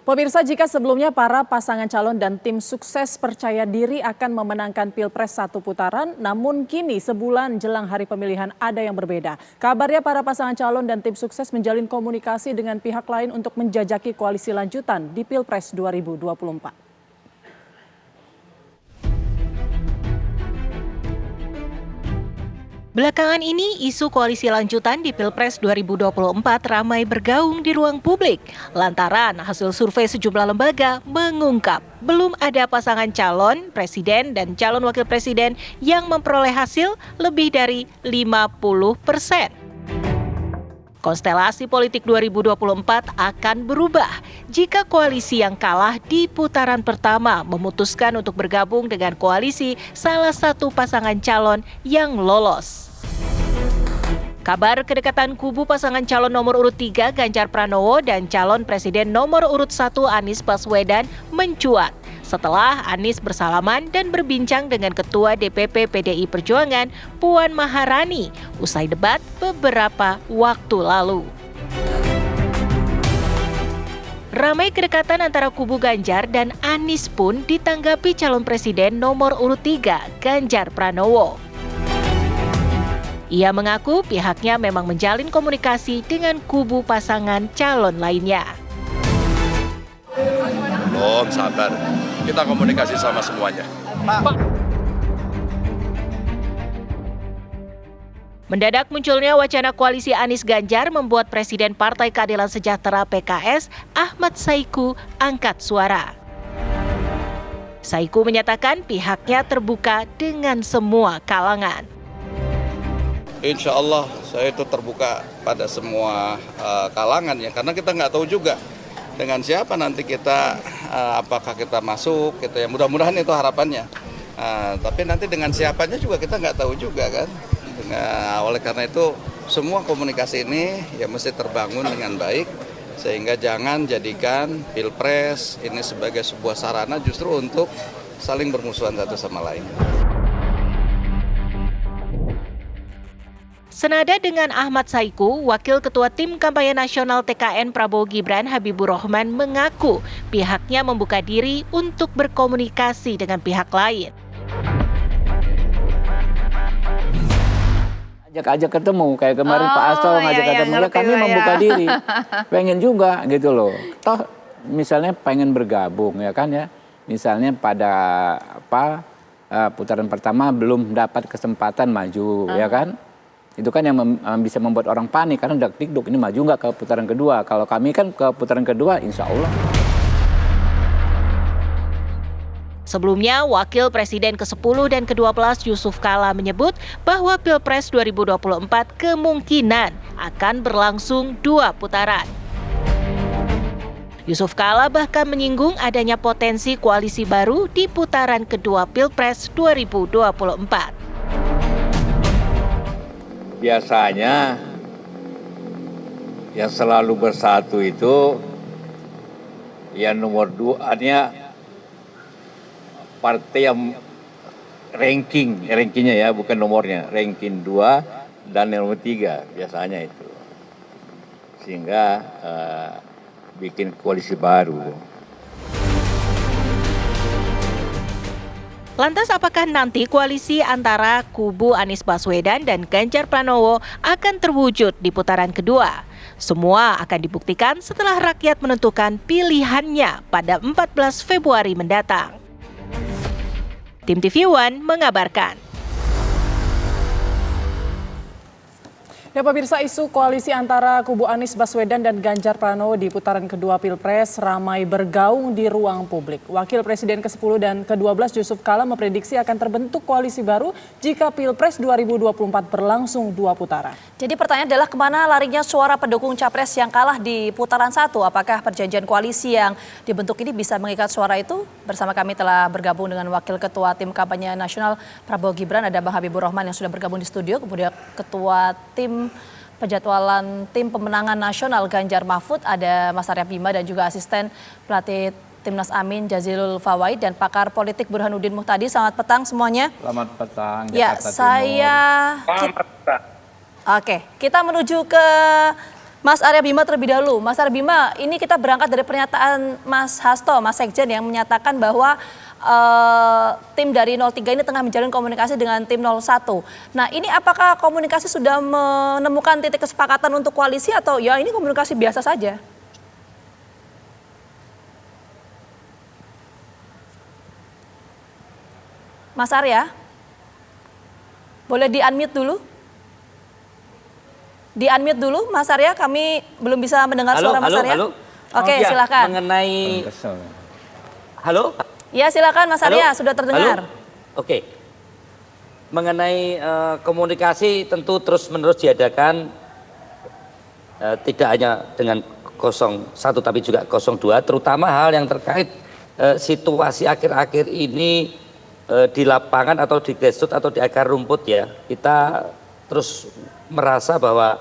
Pemirsa, jika sebelumnya para pasangan calon dan tim sukses percaya diri akan memenangkan Pilpres satu putaran, namun kini sebulan jelang hari pemilihan ada yang berbeda. Kabarnya para pasangan calon dan tim sukses menjalin komunikasi dengan pihak lain untuk menjajaki koalisi lanjutan di Pilpres 2024. Belakangan ini, isu koalisi lanjutan di Pilpres 2024 ramai bergaung di ruang publik. Lantaran hasil survei sejumlah lembaga mengungkap belum ada pasangan calon presiden dan calon wakil presiden yang memperoleh hasil lebih dari 50%. Konstelasi politik 2024 akan berubah jika koalisi yang kalah di putaran pertama memutuskan untuk bergabung dengan koalisi salah satu pasangan calon yang lolos. Kabar kedekatan kubu pasangan calon nomor urut 3 Ganjar Pranowo dan calon presiden nomor urut 1 Anies Baswedan mencuat setelah Anies bersalaman dan berbincang dengan Ketua DPP PDI Perjuangan Puan Maharani usai debat beberapa waktu lalu. Ramai kedekatan antara kubu Ganjar dan Anies pun ditanggapi calon presiden nomor urut 3 Ganjar Pranowo. Ia mengaku pihaknya memang menjalin komunikasi dengan kubu pasangan calon lainnya. Belum, sabar. Kita komunikasi sama semuanya. Mendadak munculnya wacana koalisi Anies Ganjar membuat Presiden Partai Keadilan Sejahtera PKS Ahmad Saiku angkat suara. Saiku menyatakan pihaknya terbuka dengan semua kalangan. Insya Allah saya itu terbuka pada semua kalangan ya, karena kita nggak tahu juga dengan siapa nanti kita, apakah kita masuk gitu ya, mudah-mudahan itu harapannya. Tapi nanti dengan siapanya juga kita nggak tahu juga kan. Oleh karena itu semua komunikasi ini ya mesti terbangun dengan baik, sehingga jangan jadikan Pilpres ini sebagai sebuah sarana justru untuk saling bermusuhan satu sama lain. Senada dengan Ahmad Saiku, Wakil Ketua Tim Kampanye Nasional TKN Prabowo Gibran Habibur Rahman mengaku pihaknya membuka diri untuk berkomunikasi dengan pihak lain. Ajak ketemu, kayak kemarin Pak Asto ngajak ketemu, ya kami membuka diri, pengen juga gitu loh. Toh misalnya pengen bergabung ya kan ya, misalnya pada putaran pertama belum dapat kesempatan maju ya kan. Itu kan yang bisa membuat orang panik karena dak-dikduk ini maju nggak ke putaran kedua. Kalau kami kan ke putaran kedua insya Allah. Sebelumnya, Wakil Presiden ke-10 dan ke-12 Yusuf Kala menyebut bahwa Pilpres 2024 kemungkinan akan berlangsung 2 putaran. Yusuf Kala bahkan menyinggung adanya potensi koalisi baru di putaran kedua Pilpres 2024. Biasanya yang selalu bersatu itu yang nomor 2-nya partai yang rankingnya ya, bukan nomornya, ranking 2 dan nomor 3 biasanya itu, sehingga bikin koalisi baru. Lantas apakah nanti koalisi antara kubu Anies Baswedan dan Ganjar Pranowo akan terwujud di putaran kedua? Semua akan dibuktikan setelah rakyat menentukan pilihannya pada 14 Februari mendatang. Tim TV One mengabarkan. Ya pemirsa, isu koalisi antara kubu Anies Baswedan dan Ganjar Pranowo di putaran kedua Pilpres ramai bergaung di ruang publik. Wakil Presiden ke-10 dan ke-12 Yusuf Kala memprediksi akan terbentuk koalisi baru jika Pilpres 2024 berlangsung 2 putaran. Jadi pertanyaan adalah kemana larinya suara pendukung Capres yang kalah di putaran 1? Apakah perjanjian koalisi yang dibentuk ini bisa mengikat suara itu? Bersama kami telah bergabung dengan Wakil Ketua Tim Kampanye Nasional Prabowo Gibran, ada Bang Habibur Rahman yang sudah bergabung di studio, kemudian Ketua Tim Penjadwalan Tim Pemenangan Nasional Ganjar Mahfud, ada Mas Arya Bima, dan juga asisten pelatih Timnas Amin Jazilul Fawait, dan pakar politik Burhanuddin Muhtadi. Selamat petang semuanya. Selamat petang. Ya, Jakarta Timur. Oke, kita menuju ke Mas Arya Bima terlebih dahulu. Mas Arya Bima, ini kita berangkat dari pernyataan Mas Hasto, Mas Sekjen yang menyatakan bahwa tim dari 03 ini tengah menjalin komunikasi dengan tim 01. Nah, ini apakah komunikasi sudah menemukan titik kesepakatan untuk koalisi atau ya ini komunikasi biasa saja? Mas Arya, boleh di-unmute dulu? Di-unmute dulu, Mas Arya, kami belum bisa mendengar suara Mas Arya. Halo. Oke, Ya, silakan. mengenai halo. Ya, silakan Mas Arya, sudah terdengar. Halo? Oke. Mengenai komunikasi tentu terus-menerus diadakan, tidak hanya dengan 01 tapi juga 02, terutama hal yang terkait situasi akhir-akhir ini di lapangan atau di grassroots atau di akar rumput ya. Kita terus merasa bahwa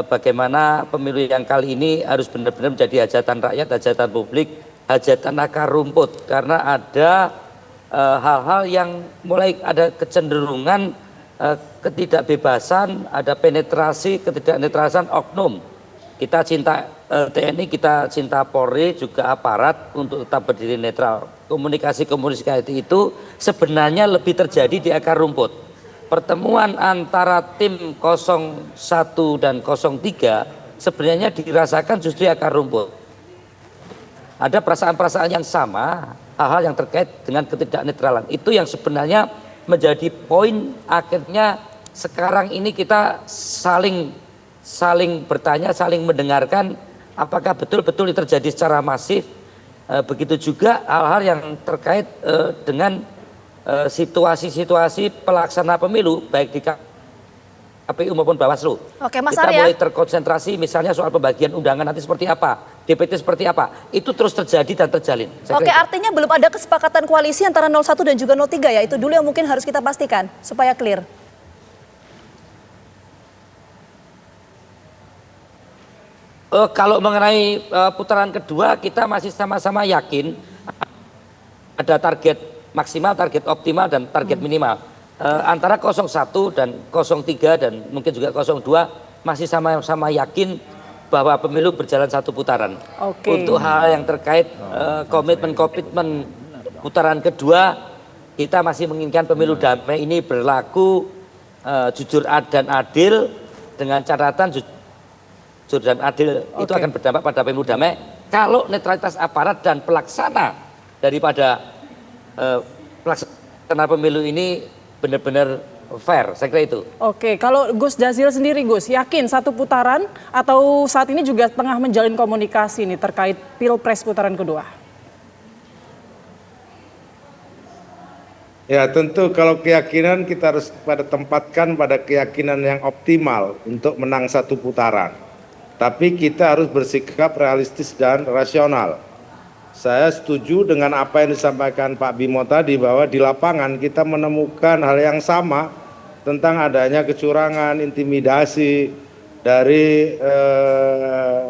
bagaimana pemilu yang kali ini harus benar-benar menjadi hajatan rakyat, hajatan publik, hajatan akar rumput, karena ada hal-hal yang mulai ada kecenderungan ketidakbebasan, ada penetrasi, ketidaknetralan oknum. Kita cinta TNI, kita cinta Polri, juga aparat untuk tetap berdiri netral. Komunikasi-komunikasi itu sebenarnya lebih terjadi di akar rumput. Pertemuan antara tim 01 dan 03 sebenarnya dirasakan justru akar rumput. Ada perasaan-perasaan yang sama, hal-hal yang terkait dengan ketidaknetralan. Itu yang sebenarnya menjadi poin akhirnya sekarang ini kita saling bertanya, saling mendengarkan apakah betul-betul ini terjadi secara masif. Begitu juga hal-hal yang terkait dengan situasi-situasi pelaksana pemilu baik di KPU maupun Bawaslu. Oke, Mas Kita Arya. mulai terkonsentrasi misalnya soal pembagian undangan nanti seperti apa, DPT seperti apa, itu terus terjadi dan terjalin. Oke, artinya belum ada kesepakatan koalisi antara 01 dan juga 03 ya. Itu dulu yang mungkin harus kita pastikan supaya clear. Kalau mengenai putaran kedua kita masih sama-sama yakin ada target maksimal, target optimal dan target minimal. Antara 01 dan 03 dan mungkin juga 02 masih sama-sama yakin bahwa pemilu berjalan satu putaran. Oke. Untuk hal yang terkait komitmen putaran kedua, kita masih menginginkan pemilu damai ini berlaku jujur dan adil, dengan catatan jujur dan adil itu akan berdampak pada pemilu damai kalau netralitas aparat dan pelaksana daripada pelaksana pemilu ini benar-benar fair, saya kira itu. Oke, kalau Gus Jazil sendiri Gus, yakin satu putaran atau saat ini juga tengah menjalin komunikasi nih terkait Pilpres putaran kedua? Ya tentu kalau keyakinan kita harus tempatkan pada keyakinan yang optimal untuk menang satu putaran. Tapi kita harus bersikap realistis dan rasional. Saya setuju dengan apa yang disampaikan Pak Bimo tadi bahwa di lapangan kita menemukan hal yang sama tentang adanya kecurangan, intimidasi dari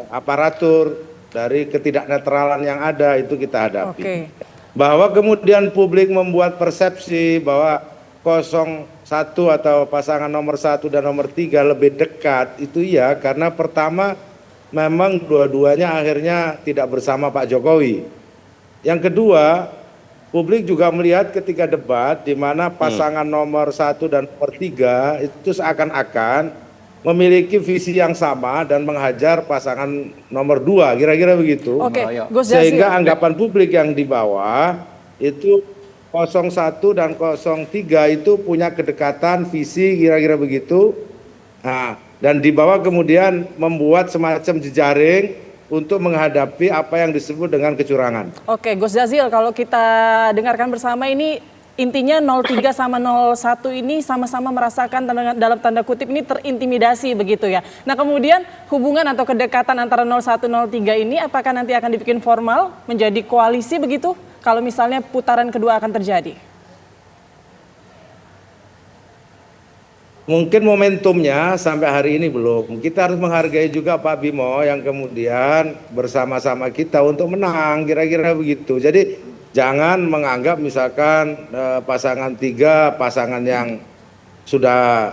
aparatur, dari ketidaknetralan yang ada itu kita hadapi. Oke. Bahwa kemudian publik membuat persepsi bahwa 01 atau pasangan nomor 1 dan nomor 3 lebih dekat, itu ya karena pertama memang dua-duanya akhirnya tidak bersama Pak Jokowi. Yang kedua, publik juga melihat ketika debat di mana pasangan nomor 1 dan nomor 3 itu seakan-akan memiliki visi yang sama dan menghajar pasangan nomor 2, kira-kira begitu. Oke, Gus Jazil. Sehingga anggapan publik yang di bawah itu 01 dan 03 itu punya kedekatan visi kira-kira begitu. Nah, dan di bawah kemudian membuat semacam jejaring untuk menghadapi apa yang disebut dengan kecurangan. Oke, Gus Jazil, kalau kita dengarkan bersama ini intinya 03 sama 01 ini sama-sama merasakan dalam tanda kutip ini terintimidasi begitu ya. Nah, kemudian hubungan atau kedekatan antara 01 03 ini apakah nanti akan dibikin formal menjadi koalisi begitu kalau misalnya putaran kedua akan terjadi? Mungkin momentumnya sampai hari ini belum. Kita harus menghargai juga Pak Bimo yang kemudian bersama-sama kita untuk menang, kira-kira begitu. Jadi jangan menganggap misalkan pasangan 3, pasangan yang sudah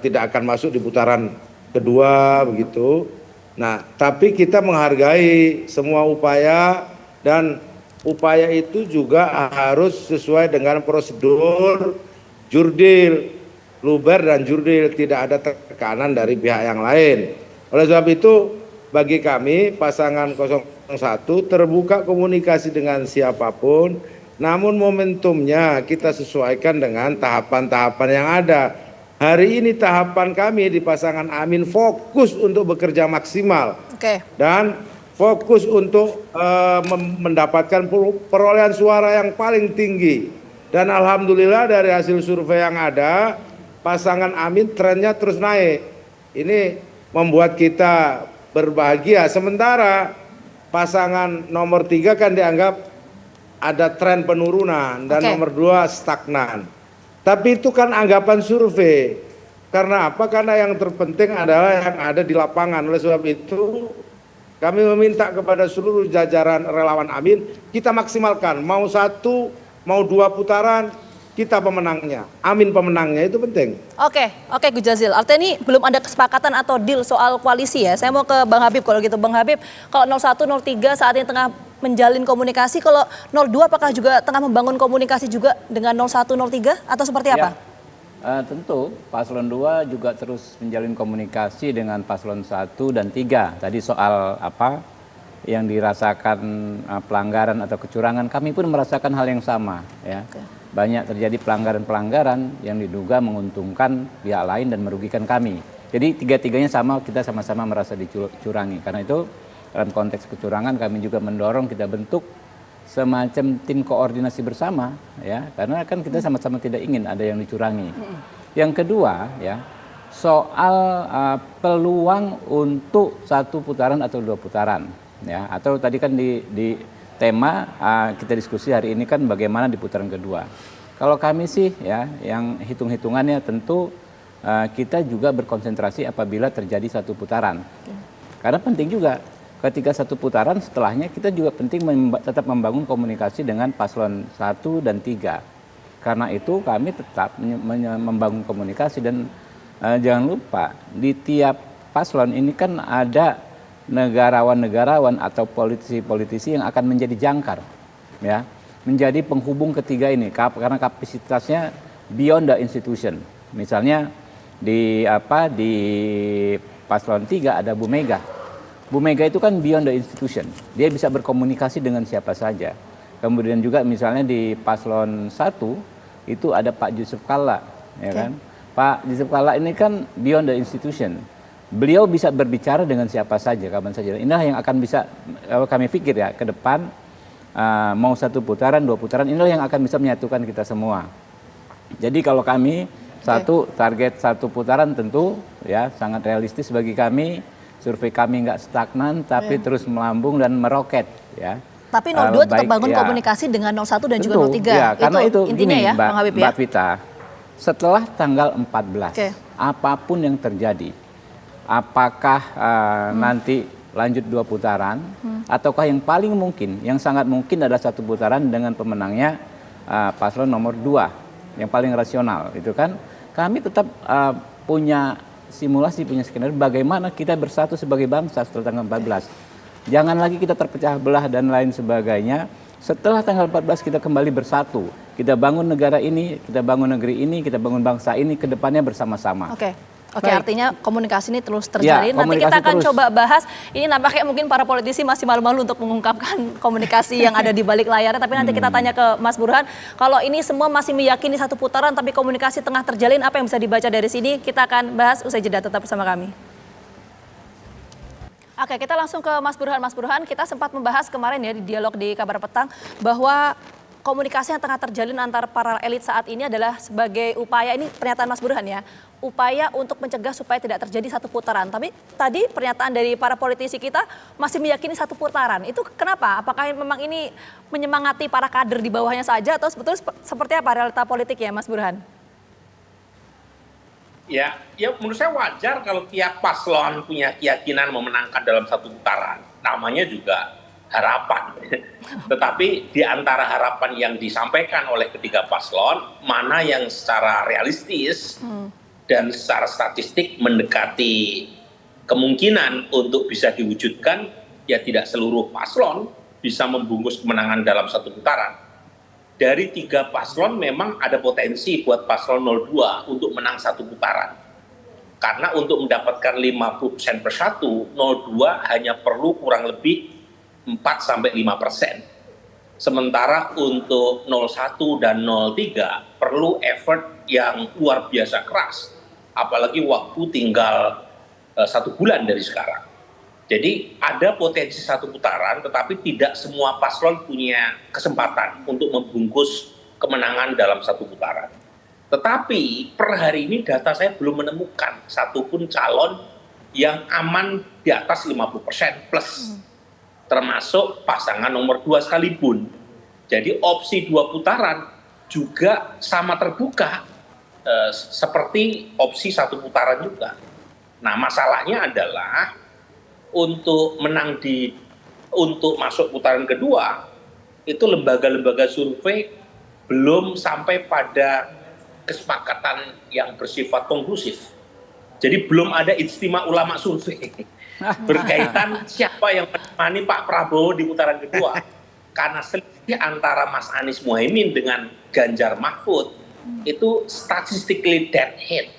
tidak akan masuk di putaran kedua begitu. Nah, tapi kita menghargai semua upaya, dan upaya itu juga harus sesuai dengan prosedur jurdil, luber dan jurdil, tidak ada tekanan dari pihak yang lain. Oleh sebab itu, bagi kami pasangan 01 terbuka komunikasi dengan siapapun, namun momentumnya kita sesuaikan dengan tahapan-tahapan yang ada. Hari ini tahapan kami di pasangan Amin fokus untuk bekerja maksimal. Dan fokus untuk mendapatkan perolehan suara yang paling tinggi. Dan alhamdulillah dari hasil survei yang ada, pasangan Amin trennya terus naik. Ini membuat kita berbahagia. Sementara pasangan nomor 3 kan dianggap ada tren penurunan dan nomor 2 stagnan. Tapi itu kan anggapan survei. Karena apa? Karena yang terpenting adalah yang ada di lapangan. Oleh sebab itu kami meminta kepada seluruh jajaran relawan Amin, kita maksimalkan. Mau 1, mau 2 putaran, kita pemenangnya. Amin pemenangnya, itu penting. Oke Gus Jazil. Artinya ini belum ada kesepakatan atau deal soal koalisi ya. Saya mau ke Bang Habib kalau gitu. Bang Habib, kalau 01, 03 saat ini tengah menjalin komunikasi, kalau 02 apakah juga tengah membangun komunikasi juga dengan 01, 03 atau seperti apa? Tentu paslon 2 juga terus menjalin komunikasi dengan paslon 1 dan 3. Tadi soal apa yang dirasakan pelanggaran atau kecurangan, kami pun merasakan hal yang sama ya. Banyak terjadi pelanggaran-pelanggaran yang diduga menguntungkan pihak lain dan merugikan kami. Jadi tiga-tiganya sama, kita sama-sama merasa dicurangi. Karena itu dalam konteks kecurangan kami juga mendorong kita bentuk semacam tim koordinasi bersama ya, karena kan kita sama-sama tidak ingin ada yang dicurangi. Yang kedua ya, soal peluang untuk 1 putaran atau 2 putaran ya, atau tadi kan di tema kita diskusi hari ini kan bagaimana di putaran kedua. Kalau kami sih ya, yang hitung-hitungannya tentu kita juga berkonsentrasi apabila terjadi 1 putaran. Karena penting juga ketika 1 putaran setelahnya kita juga penting tetap membangun komunikasi dengan paslon 1 dan 3. Karena itu kami tetap membangun komunikasi dan jangan lupa di tiap paslon ini kan ada negarawan-negarawan atau politisi-politisi yang akan menjadi jangkar ya, menjadi penghubung ketiga ini karena kapasitasnya beyond the institution. Misalnya di paslon 3 ada Bu Mega. Bu Mega itu kan beyond the institution, dia bisa berkomunikasi dengan siapa saja. Kemudian juga misalnya di paslon 1 itu ada Pak Yusuf Kalla, ya kan? Pak Yusuf Kalla ini kan beyond the institution. Beliau bisa berbicara dengan siapa saja, kapan saja. Inilah yang akan bisa kami pikir ya ke depan, mau 1 putaran, 2 putaran, inilah yang akan bisa menyatukan kita semua. Jadi kalau kami target 1 putaran tentu ya sangat realistis bagi kami. Survei kami nggak stagnan, tapi terus melambung dan meroket ya. Tapi 02 tetap bangun komunikasi dengan 01 dan juga 03. Ya, karena itu intinya gini, ya, Bang Habib ya. Mbak Vita, setelah tanggal 14, apapun yang terjadi, apakah nanti lanjut 2 putaran, ataukah yang paling mungkin, yang sangat mungkin adalah 1 putaran dengan pemenangnya paslon nomor 2, yang paling rasional, itu kan. Kami tetap punya simulasi, punya skenario bagaimana kita bersatu sebagai bangsa setelah tanggal 14. Jangan lagi kita terpecah belah dan lain sebagainya. Setelah tanggal 14 kita kembali bersatu. Kita bangun negara ini, kita bangun negeri ini, kita bangun bangsa ini ke depannya bersama-sama. Oke, artinya komunikasi ini terus terjalin. Nanti kita akan coba bahas. Ini nampaknya mungkin para politisi masih malu-malu untuk mengungkapkan komunikasi yang ada di balik layarnya. Tapi nanti kita tanya ke Mas Burhan. Kalau ini semua masih meyakini 1 putaran, tapi komunikasi tengah terjalin, apa yang bisa dibaca dari sini? Kita akan bahas usai jeda, tetap bersama kami. Oke, kita langsung ke Mas Burhan. Mas Burhan, kita sempat membahas kemarin ya di dialog di Kabar Petang bahwa komunikasi yang tengah terjalin antar para elit saat ini adalah sebagai upaya, ini pernyataan Mas Burhan ya, upaya untuk mencegah supaya tidak terjadi 1 putaran. Tapi tadi pernyataan dari para politisi kita masih meyakini 1 putaran. Itu kenapa? Apakah memang ini menyemangati para kader di bawahnya saja atau sebetulnya seperti apa realita politiknya, Mas Burhan? Ya menurut saya wajar kalau tiap paslon punya keyakinan memenangkan dalam 1 putaran. Namanya juga harapan. Tetapi di antara harapan yang disampaikan oleh ketiga paslon, mana yang secara realistis dan secara statistik mendekati kemungkinan untuk bisa diwujudkan ya tidak seluruh paslon bisa membungkus kemenangan dalam satu putaran. Dari 3 paslon memang ada potensi buat paslon 02 untuk menang satu putaran. Karena untuk mendapatkan 50% per satu, 02 hanya perlu kurang lebih 4-5%. Sementara untuk 01 dan 03 perlu effort yang luar biasa keras. Apalagi waktu tinggal 1 bulan dari sekarang. Jadi ada potensi satu putaran, tetapi tidak semua paslon punya kesempatan untuk membungkus kemenangan dalam satu putaran. Tetapi per hari ini data saya belum menemukan satupun calon yang aman di atas 50% plus, termasuk pasangan nomor 2 sekalipun. Jadi opsi 2 putaran juga sama terbuka seperti opsi 1 putaran juga. Nah, masalahnya adalah untuk untuk masuk putaran kedua itu lembaga-lembaga survei belum sampai pada kesepakatan yang bersifat konklusif. Jadi belum ada ijtima ulama survei berkaitan siapa yang menemani Pak Prabowo di putaran kedua. Karena selisih antara Mas Anies Mohaimin dengan Ganjar Mahfud itu statistically dead heat.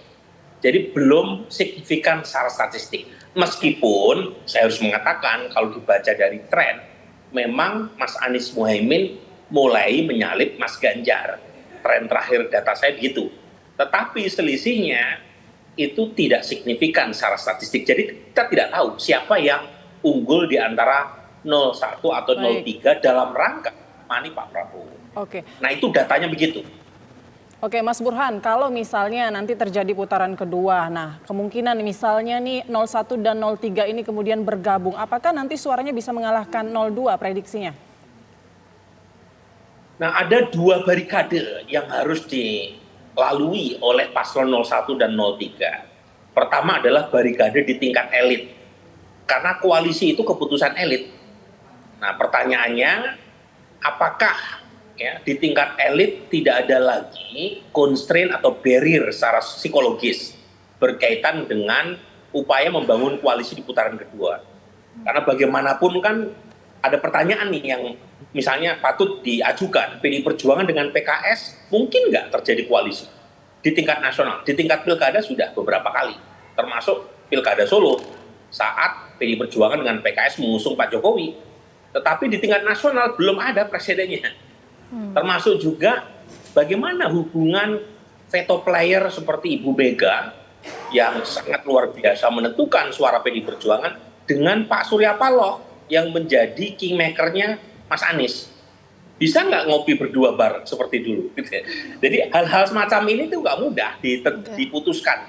Jadi belum signifikan secara statistik. Meskipun saya harus mengatakan kalau dibaca dari tren, memang Mas Anies Mohaimin mulai menyalip Mas Ganjar. Tren terakhir data saya begitu. Tetapi selisihnya itu tidak signifikan secara statistik. Jadi kita tidak tahu siapa yang unggul di antara 01 atau 03 dalam rangka menemani Pak Prabowo. Oke. Nah itu datanya begitu. Oke, Mas Burhan, kalau misalnya nanti terjadi putaran kedua, nah kemungkinan misalnya nih 01 dan 03 ini kemudian bergabung, apakah nanti suaranya bisa mengalahkan 02 prediksinya? Nah ada 2 barikade yang harus dilalui oleh paslon 01 dan 03. Pertama adalah barikade di tingkat elit, karena koalisi itu keputusan elit. Nah pertanyaannya, apakah ya, di tingkat elit tidak ada lagi constraint atau barrier secara psikologis berkaitan dengan upaya membangun koalisi di putaran kedua. Karena bagaimanapun kan ada pertanyaan nih yang misalnya patut diajukan, PDI Perjuangan dengan PKS mungkin nggak terjadi koalisi di tingkat nasional. Di tingkat pilkada sudah beberapa kali, termasuk pilkada Solo saat PDI Perjuangan dengan PKS mengusung Pak Jokowi. Tetapi di tingkat nasional belum ada presidennya. Termasuk juga bagaimana hubungan veto player seperti Ibu Mega yang sangat luar biasa menentukan suara PDI Perjuangan dengan Pak Surya Paloh yang menjadi kingmakernya Mas Anies. Bisa nggak ngopi berdua bareng seperti dulu? Jadi hal-hal semacam ini tuh nggak mudah diputuskan.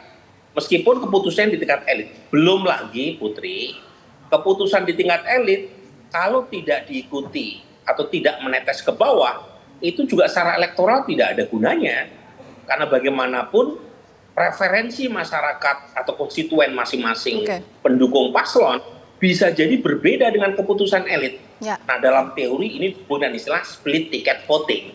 Meskipun keputusan di tingkat elit. Belum lagi Putri, keputusan di tingkat elit kalau tidak diikuti atau tidak menetes ke bawah, itu juga secara elektoral tidak ada gunanya. Karena bagaimanapun preferensi masyarakat atau konstituen masing-masing pendukung paslon bisa jadi berbeda dengan keputusan elit. Ya. Nah dalam teori ini disebut istilah split ticket voting.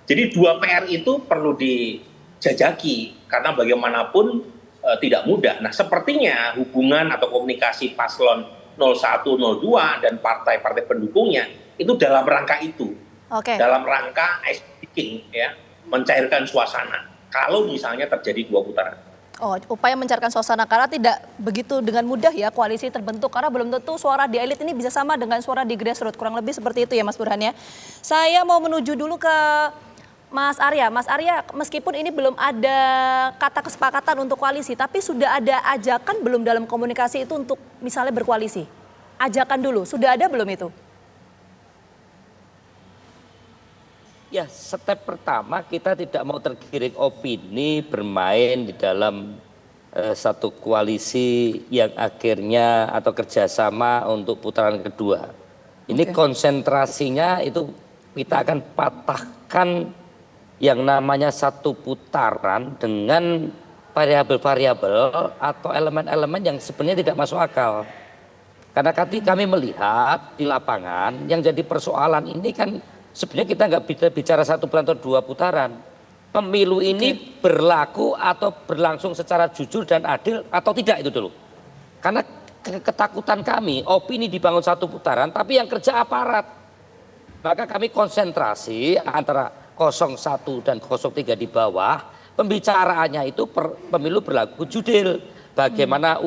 Jadi 2 PR itu perlu dijajaki karena bagaimanapun tidak mudah. Nah sepertinya hubungan atau komunikasi paslon 01, 02 dan partai-partai pendukungnya itu dalam rangka itu. Dalam rangka ice breaking, ya, mencairkan suasana. Kalau misalnya terjadi 2 putaran. Oh, upaya mencairkan suasana karena tidak begitu dengan mudah ya koalisi terbentuk karena belum tentu suara di elit ini bisa sama dengan suara di grassroots, kurang lebih seperti itu ya Mas Burhan ya. Saya mau menuju dulu ke Mas Arya. Mas Arya, meskipun ini belum ada kata kesepakatan untuk koalisi, tapi sudah ada ajakan belum dalam komunikasi itu untuk misalnya berkoalisi? Ajakan dulu, sudah ada belum itu? Ya, step pertama kita tidak mau tergiring opini bermain di dalam satu koalisi yang akhirnya atau kerjasama untuk putaran kedua. Ini konsentrasinya itu kita akan patahkan yang namanya satu putaran dengan variabel-variabel atau elemen-elemen yang sebenarnya tidak masuk akal. Karena kami melihat di lapangan yang jadi persoalan ini kan sebenarnya kita nggak bicara 1 putaran atau 2 putaran. Pemilu ini berlaku atau berlangsung secara jujur dan adil atau tidak itu dulu. Karena ketakutan kami, opini dibangun satu putaran, tapi yang kerja aparat. Maka kami konsentrasi antara 01 dan 03 di bawah, pembicaraannya itu pemilu berlaku judil. Bagaimana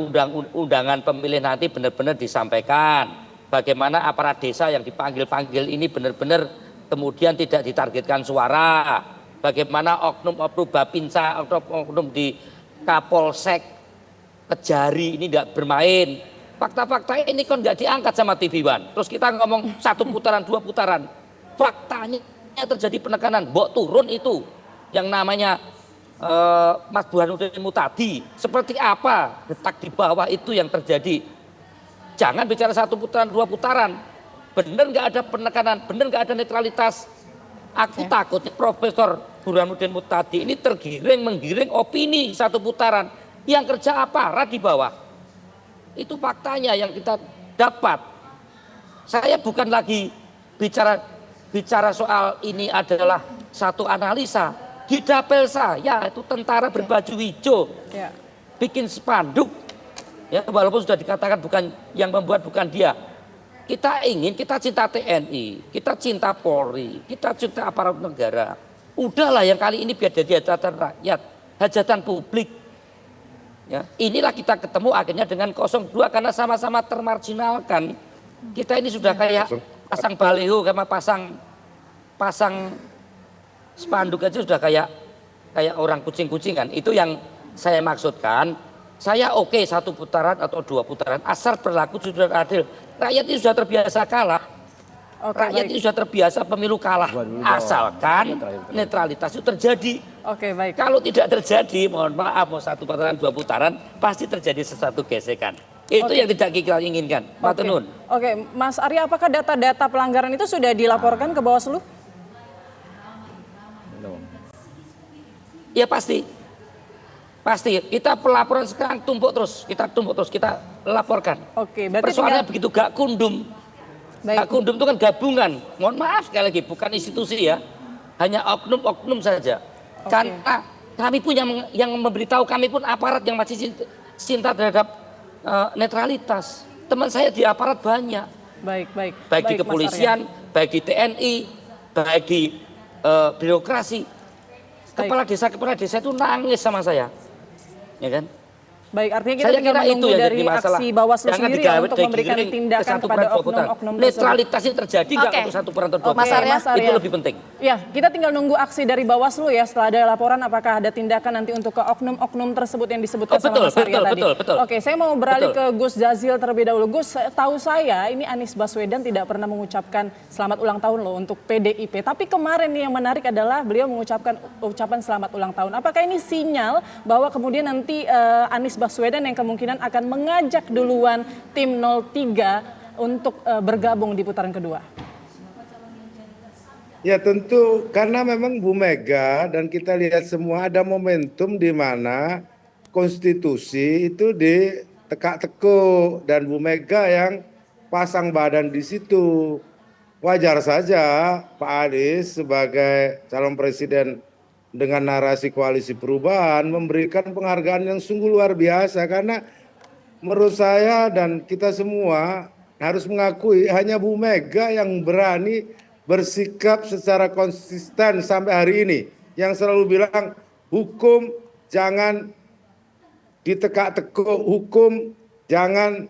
undangan pemilih nanti benar-benar disampaikan. Bagaimana aparat desa yang dipanggil-panggil ini benar-benar kemudian tidak ditargetkan suara. Bagaimana oknum-oknum Bapinsa, oknum di Kapolsek, Kejari ini tidak bermain. Fakta-fakta ini kan nggak diangkat sama TV One. Terus kita ngomong 1 putaran, 2 putaran. Faktanya terjadi penekanan. Mbok turun itu yang namanya Mas Burhanuddin Muhtadi. Seperti apa detak di bawah itu yang terjadi. Jangan bicara 1 putaran, 2 putaran. Benar nggak ada penekanan, benar nggak ada netralitas. Aku takutnya Profesor Burhanuddin Muhtadi ini menggiring opini 1 putaran. Yang kerja aparat di bawah. Itu faktanya yang kita dapat. Saya bukan lagi bicara soal ini adalah satu analisa. Di dapil saya itu tentara berbaju hijau. Bikin spanduk. Ya, walaupun sudah dikatakan bukan yang membuat bukan dia. Kita cinta TNI, kita cinta Polri, kita cinta aparat negara. Udahlah yang kali ini biar jadi hajatan rakyat, hajatan publik. Ya, inilah kita ketemu akhirnya dengan 02 karena sama-sama termarginalkan. Kita ini sudah kayak pasang baliho sama pasang spanduk aja sudah kayak orang kucing-kucingan. Itu yang saya maksudkan. Saya oke 1 putaran atau 2 putaran asal berlaku jujur dan adil. Rakyat ini sudah terbiasa kalah. Rakyat ini sudah terbiasa pemilu kalah. Asalkan netralitas itu terjadi. Oke, baik. Kalau tidak terjadi, mohon maaf, mau 1 putaran, 2 putaran, pasti terjadi sesuatu gesekan. Itu yang tidak kita inginkan. Matenun. Oke, Mas Arya, apakah data-data pelanggaran itu sudah dilaporkan ke Bawaslu? Belum. Ya pasti. Pasti. Kita pelaporan sekarang tumpuk terus, kita laporkan. Oke, berarti persoalannya begitu gak kundum. Baik. Gak kundum itu kan gabungan. Mohon maaf sekali lagi, bukan institusi ya. Hanya oknum-oknum saja. Karena kami pun yang memberitahu, kami pun aparat yang masih cinta terhadap netralitas. Teman saya di aparat banyak. Baik di kepolisian, baik di TNI, baik di birokrasi. Kepala desa itu nangis sama saya. Ya kan? Baik, artinya kita tinggal menunggu dari aksi Bawaslu sendiri ya, untuk memberikan tindakan kepada oknum-oknum tersebut. Netralitas ini terjadi nggak untuk 1 putaran atau 2 putaran? Itu lebih penting. Ya, kita tinggal nunggu aksi dari Bawaslu ya, setelah ada laporan apakah ada tindakan nanti untuk ke oknum-oknum tersebut yang disebutkan sama Mas Arya tadi. Betul. Oke, saya mau beralih ke Gus Jazil terlebih dahulu. Gus, tahu saya ini Anies Baswedan tidak pernah mengucapkan selamat ulang tahun loh untuk PDIP. Tapi kemarin nih yang menarik adalah beliau mengucapkan ucapan selamat ulang tahun. Apakah ini sinyal bahwa kemudian nanti Anies Baswedan yang kemungkinan akan mengajak duluan tim 03 untuk bergabung di putaran kedua? Ya tentu karena memang Bu Mega dan kita lihat semua ada momentum di mana konstitusi itu ditekuk-tekuk dan Bu Mega yang pasang badan di situ. Wajar saja Pak Anies sebagai calon presiden dengan narasi koalisi perubahan memberikan penghargaan yang sungguh luar biasa karena menurut saya dan kita semua harus mengakui hanya Bu Mega yang berani bersikap secara konsisten sampai hari ini, yang selalu bilang hukum jangan ditekak-tekuk, hukum jangan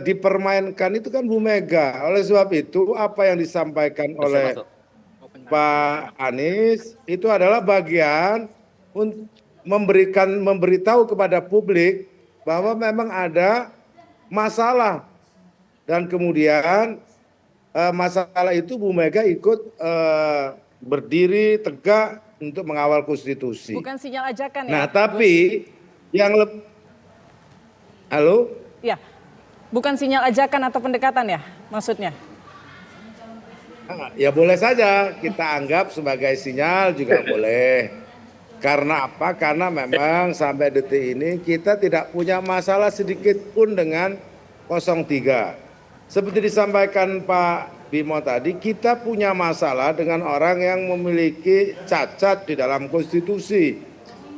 dipermainkan, itu kan Bu Mega. Oleh sebab itu apa yang disampaikan oleh Pak Anies itu adalah bagian untuk memberitahu kepada publik bahwa memang ada masalah dan kemudian masalah itu Bu Mega ikut berdiri tegak untuk mengawal konstitusi. Bukan sinyal ajakan ya. Nah, tapi yang halo? Ya. Bukan sinyal ajakan atau pendekatan ya maksudnya? Ya boleh saja kita anggap sebagai sinyal juga boleh. Karena apa? Karena memang sampai detik ini kita tidak punya masalah sedikit pun dengan 03. Seperti disampaikan Pak Bimo tadi, kita punya masalah dengan orang yang memiliki cacat di dalam konstitusi.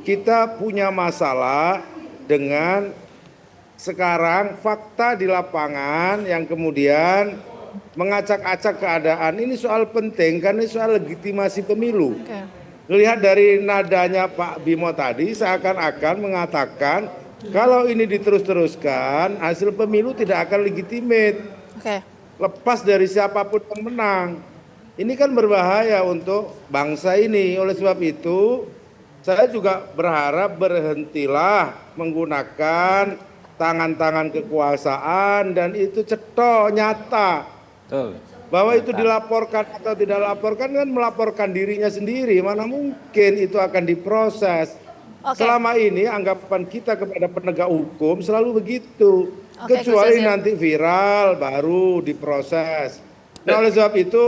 Kita punya masalah dengan sekarang fakta di lapangan yang kemudian mengacak-acak keadaan. Ini soal penting karena ini soal legitimasi pemilu. Lihat dari nadanya Pak Bimo tadi seakan-akan mengatakan kalau ini diterus-teruskan hasil pemilu tidak akan legitimate. Lepas dari siapapun yang menang. Ini kan berbahaya untuk bangsa ini. Oleh sebab itu saya juga berharap berhentilah menggunakan tangan-tangan kekuasaan dan itu cetok nyata. Bahwa itu dilaporkan atau tidak dilaporkan kan melaporkan dirinya sendiri. Mana mungkin itu akan diproses. Selama ini anggapan kita kepada penegak hukum selalu begitu. Kecuali nanti viral baru diproses. Nah oleh sebab itu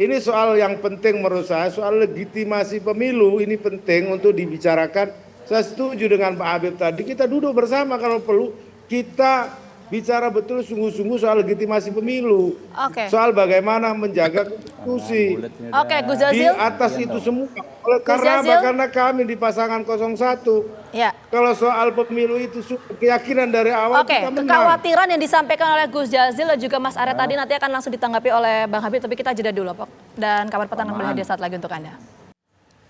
ini soal yang penting menurut saya, soal legitimasi pemilu ini penting untuk dibicarakan. Saya setuju dengan Pak Habib tadi, kita duduk bersama kalau perlu kita bicara betul sungguh-sungguh soal legitimasi pemilu. Soal bagaimana menjaga konstitusi. Gus Jazil. Di atas itu semua. Karena kami di pasangan 01. Kalau soal pemilu itu keyakinan dari awal kita menang. Kekhawatiran yang disampaikan oleh Gus Jazil dan juga Mas Arya tadi nanti akan langsung ditanggapi oleh Bang Habib, tapi kita jeda dulu, Pak. Dan Kabar Petang akan hadir saat lagi untuk Anda.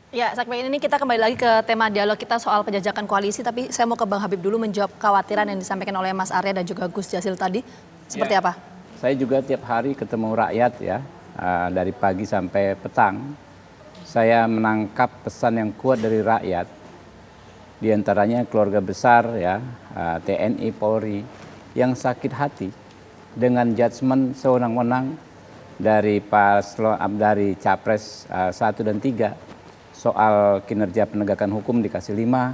Ya, segmen ini kita kembali lagi ke tema dialog kita soal penjajakan koalisi, tapi saya mau ke Bang Habib dulu menjawab kekhawatiran yang disampaikan oleh Mas Arya dan juga Gus Jazil tadi. Seperti apa? Saya juga tiap hari ketemu rakyat ya, dari pagi sampai petang. Saya menangkap pesan yang kuat dari rakyat, di antaranya keluarga besar ya, TNI, Polri, yang sakit hati dengan judgement sewenang-wenang dari dari Capres 1 dan 3. Soal kinerja penegakan hukum dikasih 5,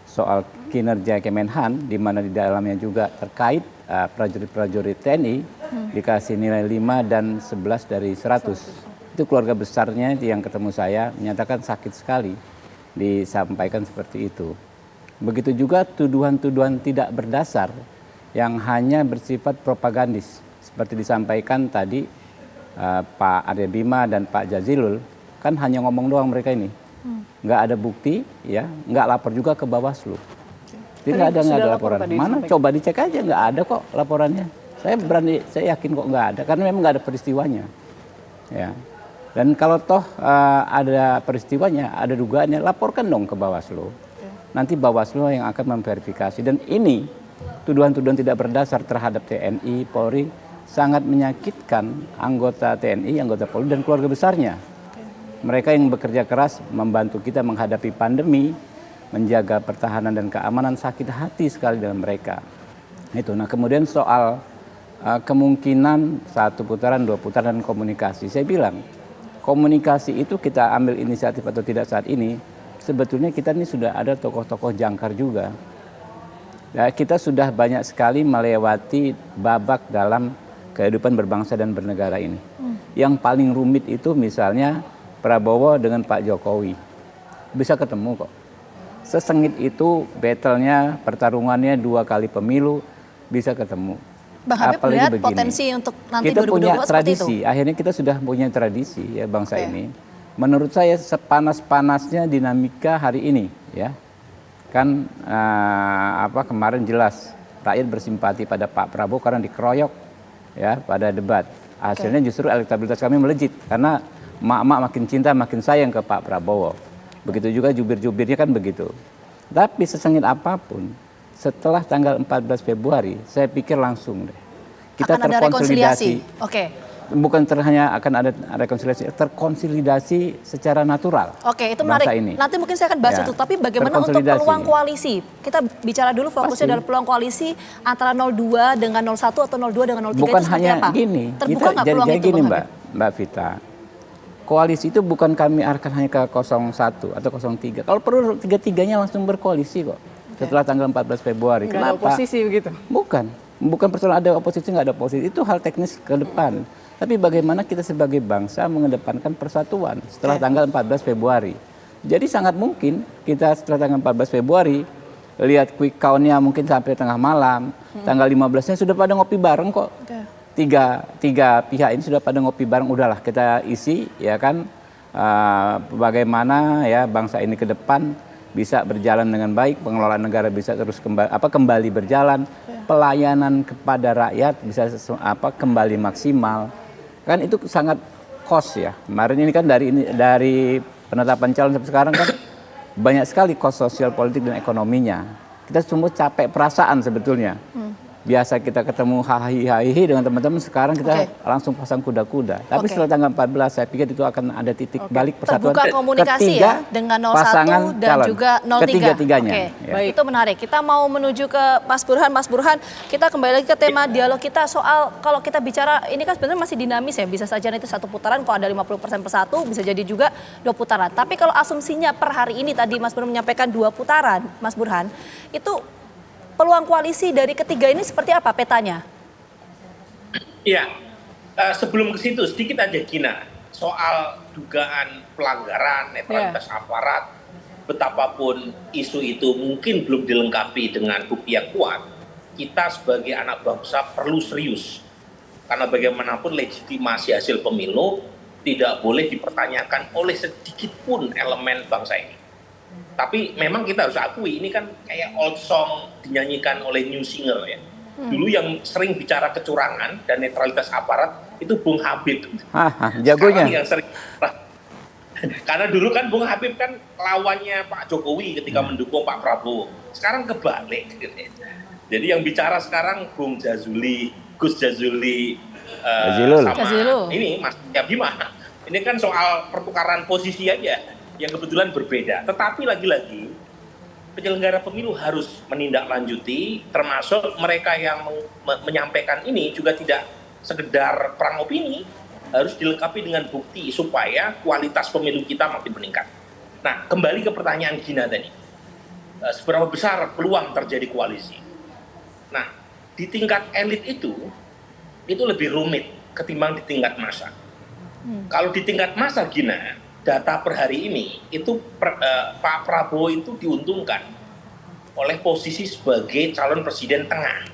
soal kinerja Kemenhan di mana di dalamnya juga terkait prajurit-prajurit TNI dikasih nilai 5 dan 11 dari 100. Itu keluarga besarnya yang ketemu saya menyatakan sakit sekali disampaikan seperti itu. Begitu juga tuduhan-tuduhan tidak berdasar yang hanya bersifat propagandis seperti disampaikan tadi Pak Arya Bima dan Pak Jazilul. Kan hanya ngomong doang mereka ini, nggak ada bukti, ya, nggak lapor juga ke Bawaslu. Jadi nggak ada laporan. Mana? Coba dicek aja, nggak ada kok laporannya. Saya yakin kok nggak ada, karena memang nggak ada peristiwanya. Ya. Dan kalau toh ada peristiwanya, ada dugaannya, laporkan dong ke Bawaslu. Nanti Bawaslu yang akan memverifikasi. Dan ini tuduhan-tuduhan tidak berdasar terhadap TNI, Polri sangat menyakitkan anggota TNI, anggota Polri dan keluarga besarnya. Mereka yang bekerja keras membantu kita menghadapi pandemi, menjaga pertahanan dan keamanan, sakit hati sekali dengan mereka. Itu. Nah kemudian soal kemungkinan 1 putaran, 2 putaran komunikasi. Saya bilang komunikasi itu kita ambil inisiatif atau tidak saat ini, sebetulnya kita ini sudah ada tokoh-tokoh jangkar juga. Ya, kita sudah banyak sekali melewati babak dalam kehidupan berbangsa dan bernegara ini. Yang paling rumit itu misalnya Prabowo dengan Pak Jokowi bisa ketemu kok. Sesengit itu battle-nya, pertarungannya 2 kali pemilu bisa ketemu. Bang Habib melihat potensi untuk nanti kita 2022 punya itu. tradisi. Akhirnya kita sudah punya tradisi ya bangsa ini. Menurut saya sepanas-panasnya dinamika hari ini ya. Kan kemarin jelas rakyat bersimpati pada Pak Prabowo karena dikeroyok ya pada debat. Hasilnya justru elektabilitas kami melejit karena mak-mak makin cinta, makin sayang ke Pak Prabowo. Begitu juga jubir-jubirnya kan begitu. Tapi sesengit apapun, setelah tanggal 14 Februari, saya pikir langsung deh. Kita akan ada rekonsiliasi. Bukan hanya akan ada rekonsiliasi, terkonsolidasi secara natural. Itu menarik. Ini. Nanti mungkin saya akan bahas itu. Tapi bagaimana untuk peluang koalisi? Kita bicara dulu fokusnya adalah peluang koalisi antara 02 dengan 01 atau 02 dengan 03 bukan itu hanya apa? Gini. Terbuka nggak peluang jadi itu? Gini Mbak Vita. Koalisi itu bukan kami arahkan hanya ke 01 atau 03. Kalau perlu 3-3-nya langsung berkoalisi kok. Setelah tanggal 14 Februari. Nggak ada oposisi begitu? Bukan persoalan ada oposisi nggak ada oposisi. Itu hal teknis ke depan. Tapi bagaimana kita sebagai bangsa mengedepankan persatuan setelah tanggal 14 Februari. Jadi sangat mungkin kita setelah tanggal 14 Februari lihat quick count-nya mungkin sampai tengah malam. Tanggal 15-nya sudah pada ngopi bareng kok. Tiga pihak ini sudah pada ngopi bareng, udahlah kita isi ya kan bagaimana ya bangsa ini ke depan bisa berjalan dengan baik, pengelolaan negara bisa terus kembali berjalan, pelayanan kepada rakyat bisa kembali maksimal. Kan itu sangat cost ya. Kemarin ini kan dari penetapan calon sampai sekarang kan banyak sekali cost sosial, politik dan ekonominya. Kita semua capek perasaan sebetulnya. Biasa kita ketemu hahi dengan teman-teman, sekarang kita langsung pasang kuda-kuda. Tapi setelah tanggal 14 saya pikir itu akan ada titik balik persatuan. Terbuka komunikasi ya dengan 01 dan calon. juga 03. Ketiga-tiganya. Baik. Itu menarik. Kita mau menuju ke Mas Burhan. Mas Burhan, kita kembali lagi ke tema dialog kita soal kalau kita bicara ini kan sebenarnya masih dinamis ya. Bisa saja nanti satu putaran, kalau ada 50% per satu, bisa jadi juga 2 putaran. Tapi kalau asumsinya per hari ini tadi Mas Burhan menyampaikan 2 putaran, Mas Burhan, itu peluang koalisi dari ketiga ini seperti apa petanya? Iya, sebelum ke situ sedikit aja Gina, soal dugaan pelanggaran netralitas aparat, betapapun isu itu mungkin belum dilengkapi dengan bukti yang kuat, kita sebagai anak bangsa perlu serius. Karena bagaimanapun legitimasi hasil pemilu tidak boleh dipertanyakan oleh sedikit pun elemen bangsa ini. Tapi memang kita harus akui ini kan kayak old song dinyanyikan oleh new singer ya. Dulu yang sering bicara kecurangan dan netralitas aparat itu Bung Habib. Jagonya. Yang sering. Karena dulu kan Bung Habib kan lawannya Pak Jokowi ketika mendukung Pak Prabowo. Sekarang kebalik. Jadi yang bicara sekarang Bung Jazuli, Gus Jazuli, sama ini Mas Bima. Ini kan soal pertukaran posisi aja yang kebetulan berbeda. Tetapi lagi-lagi penyelenggara pemilu harus menindaklanjuti, termasuk mereka yang menyampaikan ini juga tidak sekedar perang opini, harus dilengkapi dengan bukti supaya kualitas pemilu kita makin meningkat. Nah, kembali ke pertanyaan Gina tadi. Seberapa besar peluang terjadi koalisi? Nah, di tingkat elit itu lebih rumit ketimbang di tingkat massa. Kalau di tingkat massa, Gina, data per hari ini itu Pak Prabowo itu diuntungkan oleh posisi sebagai calon presiden tengah,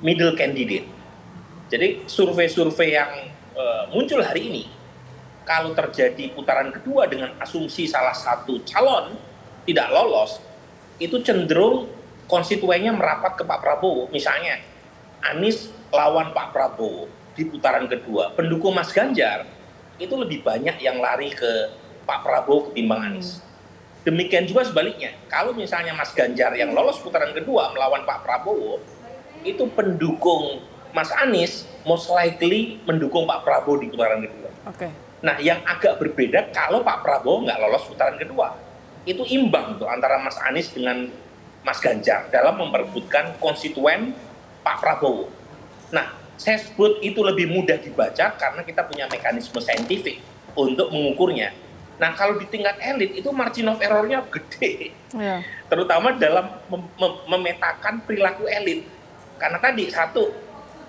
middle candidate. Jadi survei-survei yang muncul hari ini, kalau terjadi putaran kedua dengan asumsi salah satu calon tidak lolos, itu cenderung konstituennya merapat ke Pak Prabowo. Misalnya Anies lawan Pak Prabowo di putaran kedua, pendukung Mas Ganjar itu lebih banyak yang lari ke Pak Prabowo ketimbang Anies. Demikian juga sebaliknya, kalau misalnya Mas Ganjar yang lolos putaran kedua melawan Pak Prabowo, itu pendukung Mas Anies most likely mendukung Pak Prabowo di putaran kedua. Nah, yang agak berbeda kalau Pak Prabowo nggak lolos putaran kedua, itu imbang tuh antara Mas Anies dengan Mas Ganjar dalam memperebutkan konstituen Pak Prabowo. Nah, saya sebut itu lebih mudah dibaca karena kita punya mekanisme saintifik untuk mengukurnya. Nah, kalau di tingkat elit itu margin of error-nya gede, terutama dalam memetakan perilaku elit. Karena tadi satu,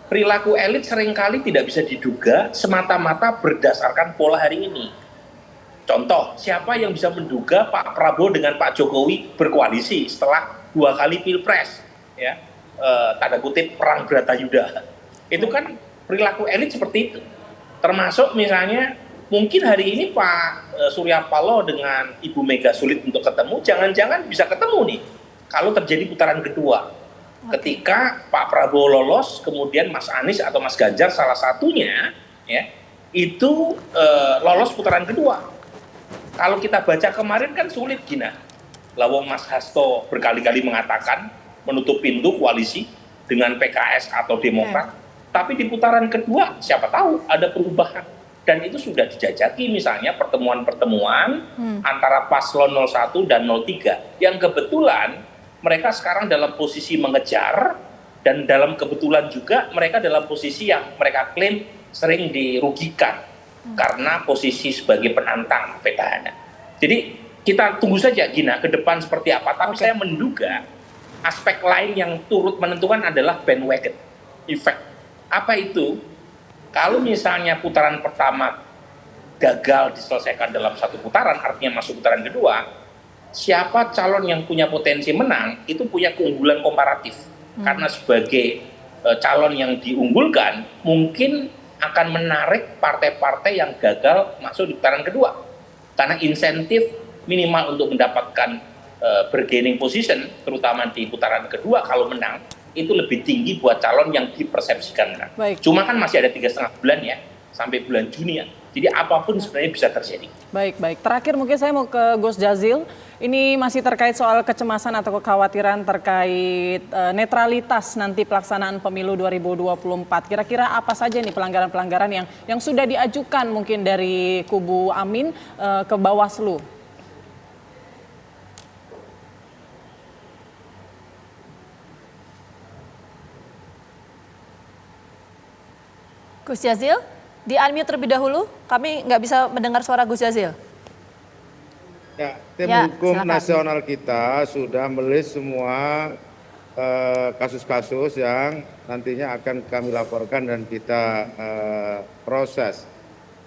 perilaku elit seringkali tidak bisa diduga semata-mata berdasarkan pola hari ini. Contoh, siapa yang bisa menduga Pak Prabowo dengan Pak Jokowi berkoalisi setelah 2 kali pilpres, ya, tanda kutip perang Bratayuda. Itu kan perilaku elit seperti itu. Termasuk misalnya mungkin hari ini Pak Surya Paloh dengan Ibu Mega sulit untuk ketemu, jangan-jangan bisa ketemu nih kalau terjadi putaran kedua. Ketika Pak Prabowo lolos, kemudian Mas Anies atau Mas Ganjar salah satunya ya itu lolos putaran kedua. Kalau kita baca kemarin kan sulit, Gina. Lawang Mas Hasto berkali-kali mengatakan menutup pintu koalisi dengan PKS atau Demokrat. Tapi di putaran kedua siapa tahu ada perubahan. Dan itu sudah dijajaki misalnya pertemuan-pertemuan antara paslon 01 dan 03 yang kebetulan mereka sekarang dalam posisi mengejar dan dalam kebetulan juga mereka dalam posisi yang mereka klaim sering dirugikan karena posisi sebagai penantang petahana. Jadi kita tunggu saja Gina ke depan seperti apa, tapi saya menduga aspek lain yang turut menentukan adalah bandwagon effect. Apa itu? Kalau misalnya putaran pertama gagal diselesaikan dalam satu putaran, artinya masuk putaran kedua, siapa calon yang punya potensi menang itu punya keunggulan komparatif. Karena sebagai calon yang diunggulkan mungkin akan menarik partai-partai yang gagal masuk di putaran kedua. Karena insentif minimal untuk mendapatkan bergaining position, terutama di putaran kedua kalau menang, itu lebih tinggi buat calon yang dipersepsikan menang. Baik. Cuma kan masih ada 3,5 bulan ya, sampai bulan Juni ya. Jadi apapun sebenarnya bisa terjadi. Baik. Terakhir mungkin saya mau ke Gus Jazil. Ini masih terkait soal kecemasan atau kekhawatiran terkait netralitas nanti pelaksanaan pemilu 2024. Kira-kira apa saja nih pelanggaran-pelanggaran yang sudah diajukan mungkin dari kubu Amin ke Bawaslu? Gus Jazil, di-unmute terlebih dahulu. Kami nggak bisa mendengar suara Gus Jazil. Ya, tim Ya, hukum silakan. nasional kita sudah melis semua kasus-kasus yang nantinya akan kami laporkan dan kita proses.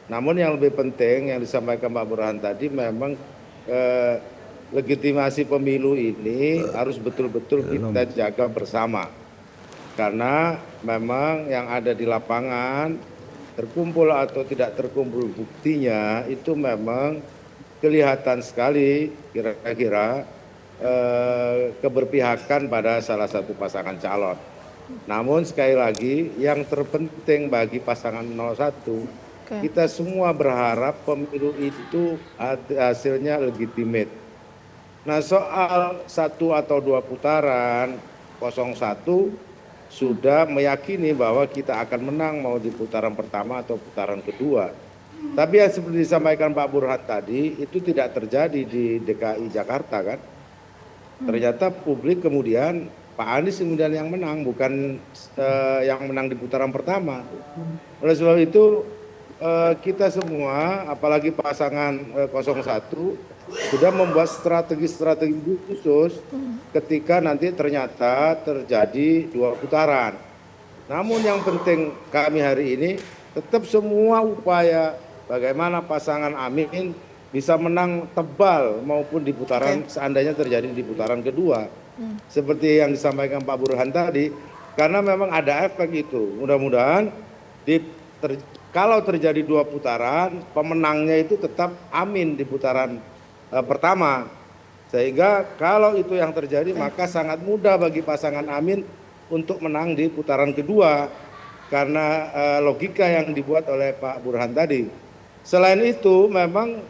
Namun yang lebih penting yang disampaikan Pak Burhan tadi memang legitimasi pemilu ini harus betul-betul kita jaga bersama. Karena memang yang ada di lapangan terkumpul atau tidak terkumpul buktinya itu memang kelihatan sekali kira-kira keberpihakan pada salah satu pasangan calon. Namun sekali lagi yang terpenting bagi pasangan 01, kita semua berharap pemilu itu hasilnya legitimate. Nah soal 1 atau 2 putaran 01 sudah meyakini bahwa kita akan menang mau di putaran pertama atau putaran kedua. Tapi yang seperti disampaikan Pak Burhan tadi itu tidak terjadi di DKI Jakarta kan. Ternyata publik kemudian Pak Anies kemudian yang menang, bukan yang menang di putaran pertama. Oleh sebab itu kita semua apalagi pasangan 01 sudah membuat strategi-strategi khusus ketika nanti ternyata terjadi 2 putaran. Namun yang penting kami hari ini tetap semua upaya bagaimana pasangan Amin bisa menang tebal maupun di putaran seandainya terjadi di putaran kedua. Seperti yang disampaikan Pak Burhan tadi, karena memang ada efek itu. Mudah-mudahan kalau terjadi 2 putaran, pemenangnya itu tetap Amin di putaran pertama. Sehingga kalau itu yang terjadi maka sangat mudah bagi pasangan Amin untuk menang di putaran kedua karena logika yang dibuat oleh Pak Burhan tadi. Selain itu memang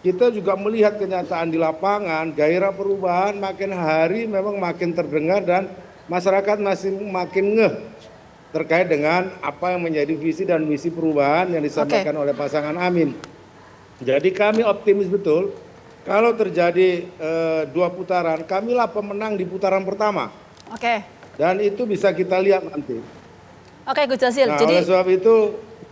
kita juga melihat kenyataan di lapangan, gairah perubahan makin hari memang makin terdengar dan masyarakat masih makin ngeh terkait dengan apa yang menjadi visi dan misi perubahan yang disampaikan oleh pasangan Amin. Jadi kami optimis betul kalau terjadi 2 putaran, kamilah pemenang di putaran pertama. Dan itu bisa kita lihat nanti. Gus Jazil. Nah, Jadi oleh sebab itu,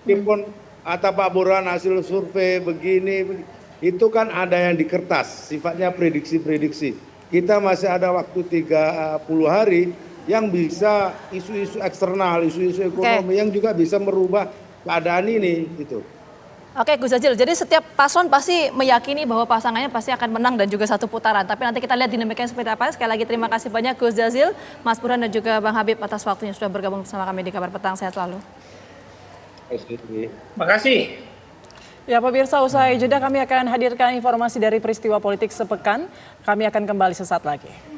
meskipun kata Pak Burhan hasil survei begini, itu kan ada yang di kertas, sifatnya prediksi-prediksi. Kita masih ada waktu 30 hari yang bisa isu-isu eksternal, isu-isu ekonomi yang juga bisa merubah keadaan ini. Gitu. Gus Jazil, jadi setiap paslon pasti meyakini bahwa pasangannya pasti akan menang dan juga 1 putaran. Tapi nanti kita lihat dinamikanya seperti apa. Sekali lagi terima kasih banyak Gus Jazil, Mas Burhan dan juga Bang Habib atas waktunya sudah bergabung bersama kami di Kabar Petang. Sehat selalu. Terima kasih. Ya pemirsa, usai jeda kami akan hadirkan informasi dari peristiwa politik sepekan. Kami akan kembali sesaat lagi.